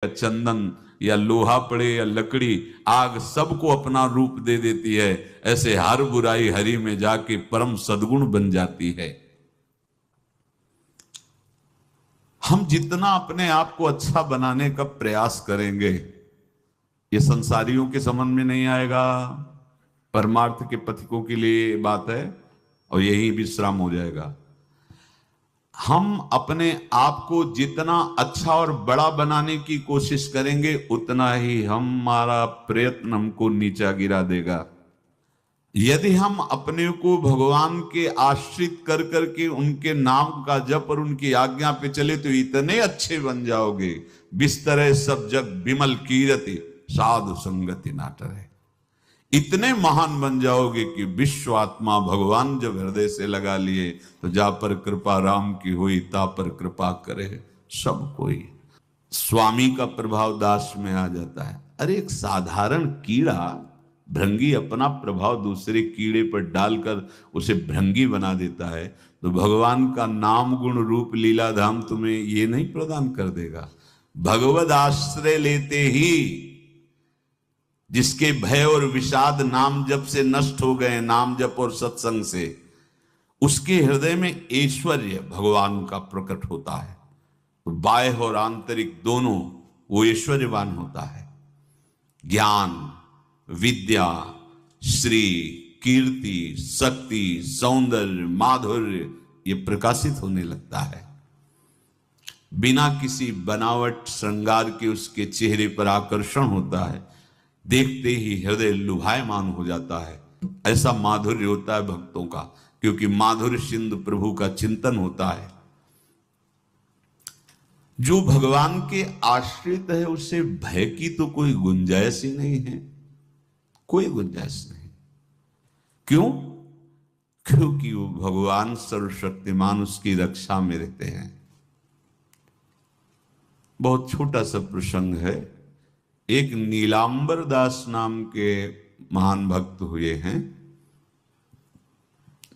या चंदन या लोहा पड़े या लकड़ी, आग सबको अपना रूप दे देती है। ऐसे हर बुराई हरि में जाके परम सद्गुण बन जाती है। हम जितना अपने आप को अच्छा बनाने का प्रयास करेंगे, ये संसारियों के समझ में नहीं आएगा, परमार्थ के पथिकों के लिए बात है, और यही विश्राम हो जाएगा। हम अपने आप को जितना अच्छा और बड़ा बनाने की कोशिश करेंगे, उतना ही हमारा प्रयत्न हमको नीचा गिरा देगा। यदि हम अपने को भगवान के आश्रित कर करके उनके नाम का जप और उनकी आज्ञा पे चले, तो इतने अच्छे बन जाओगे, बिस्तरे सब जग विमल कीरति साधु संगति नाटर है। इतने महान बन जाओगे कि विश्व आत्मा भगवान जब हृदय से लगा लिए, तो जा पर कृपा राम की हुई, ता पर कृपा करे सब कोई। स्वामी का प्रभाव दास में आ जाता है। अरे एक साधारण कीड़ा भृंगी अपना प्रभाव दूसरे कीड़े पर डालकर उसे भृंगी बना देता है, तो भगवान का नाम गुण रूप लीला धाम तुम्हें ये नहीं प्रदान कर देगा? भगवद आश्रय लेते ही जिसके भय और विषाद नाम जप से नष्ट हो गए, नाम जप और सत्संग से, उसके हृदय में ऐश्वर्य भगवान का प्रकट होता है। तो बाह्य और आंतरिक दोनों वो ऐश्वर्यवान होता है। ज्ञान, विद्या, श्री, कीर्ति, शक्ति, सौंदर्य, माधुर्य ये प्रकाशित होने लगता है। बिना किसी बनावट श्रृंगार के उसके चेहरे पर आकर्षण होता है, देखते ही हृदय लुभायमान हो जाता है। ऐसा माधुर्य होता है भक्तों का, क्योंकि माधुर्य सिंधु प्रभु का चिंतन होता है। जो भगवान के आश्रित है, उसे भय की तो कोई गुंजाइश ही नहीं है, कोई गुंजाइश नहीं। क्यों? क्योंकि वो भगवान सर्वशक्तिमान उसकी रक्षा में रहते हैं। बहुत छोटा सा प्रसंग है। एक नीलांबर दास नाम के महान भक्त हुए हैं।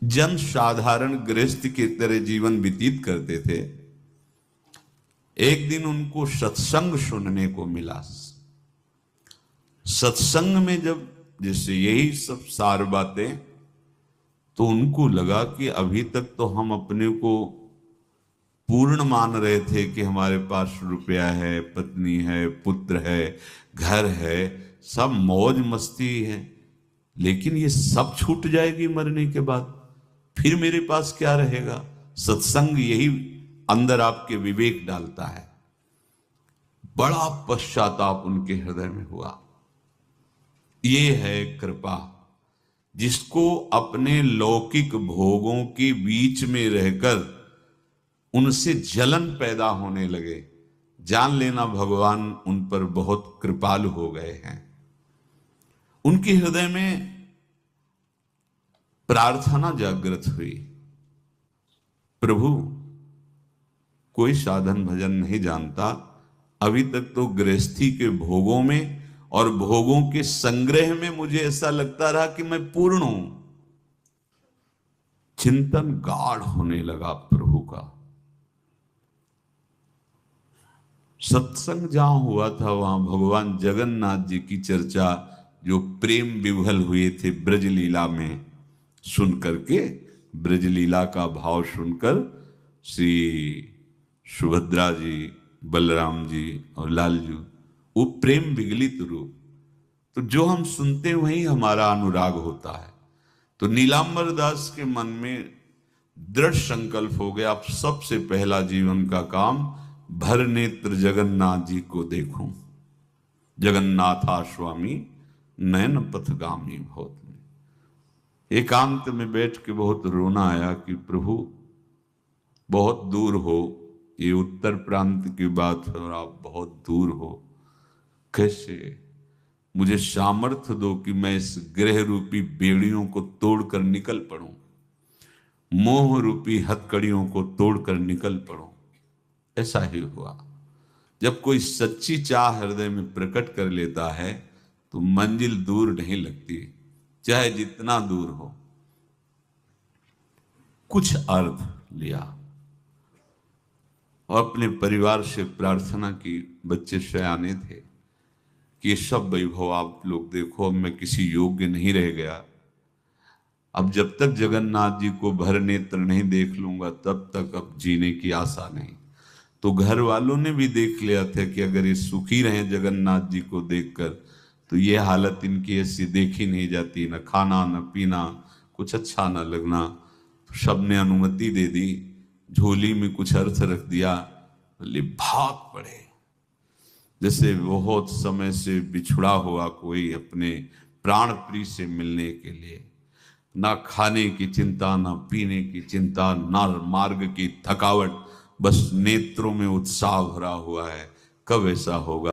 जन साधारण गृहस्थ की तरह जीवन व्यतीत करते थे। एक दिन उनको सत्संग सुनने को मिला। सत्संग में जब जैसे यही सब सार बातें, तो उनको लगा कि अभी तक तो हम अपने को पूर्ण मान रहे थे कि हमारे पास रुपया है, पत्नी है, पुत्र है, घर है, सब मौज मस्ती है, लेकिन ये सब छूट जाएगी मरने के बाद, फिर मेरे पास क्या रहेगा? सत्संग यही अंदर आपके विवेक डालता है। बड़ा पश्चाताप उनके हृदय में हुआ। ये है कृपा, जिसको अपने लौकिक भोगों के बीच में रहकर उनसे जलन पैदा होने लगे, जान लेना भगवान उन पर बहुत कृपालु हो गए हैं। उनके हृदय में प्रार्थना जागृत हुई, प्रभु कोई साधन भजन नहीं जानता, अभी तक तो गृहस्थी के भोगों में और भोगों के संग्रह में मुझे ऐसा लगता रहा कि मैं पूर्ण हूं। चिंतन गाढ़ होने लगा प्रभु का। सत्संग जहां हुआ था, वहां भगवान जगन्नाथ जी की चर्चा, जो प्रेम विभल हुए थे ब्रज लीला में, सुन करके, ब्रज लीला का भाव सुनकर श्री सुभद्रा जी, बलराम जी और लालजू, वो प्रेम विगलित रूप, तो जो हम सुनते हैं वही हमारा अनुराग होता है। तो नीलांबर दास के मन में दृढ़ संकल्प हो गया, अब सबसे पहला जीवन का काम भर नेत्र जगन्नाथ जी को देखूं। जगन्नाथा स्वामी नयन पथगामी भवत में एकांत में बैठ के बहुत रोना आया कि प्रभु बहुत दूर हो, ये उत्तर प्रांत की बात है और आप बहुत दूर हो, कैसे? मुझे सामर्थ्य दो कि मैं इस ग्रह रूपी बेड़ियों को तोड़कर निकल पड़ूं, मोह रूपी हथकड़ियों को तोड़कर निकल पड़ूं। ऐसा ही हुआ। जब कोई सच्ची चाह हृदय में प्रकट कर लेता है, तो मंजिल दूर नहीं लगती, चाहे जितना दूर हो। कुछ अर्थ लिया और अपने परिवार से प्रार्थना की, बच्चे शयाने थे, कि ये सब वैभव आप लोग देखो, अब मैं किसी योग्य नहीं रह गया। अब जब तक जगन्नाथ जी को भर नेत्र नहीं देख लूंगा तब तक अब जीने की आशा नहीं। तो घर वालों ने भी देख लिया था कि अगर ये सुखी रहे जगन्नाथ जी को देखकर तो ये हालत इनकी ऐसी देखी नहीं जाती, न खाना न पीना, कुछ अच्छा न लगना। तो सबने अनुमति दे दी, झोली में कुछ अर्थ रख दिया, बोले भाग पड़े। जैसे बहुत समय से बिछुड़ा हुआ कोई अपने प्राण प्रिय से मिलने के लिए, ना खाने की चिंता, ना पीने की चिंता, ना मार्ग की थकावट, बस नेत्रों में उत्साह भरा हुआ है, कब ऐसा होगा।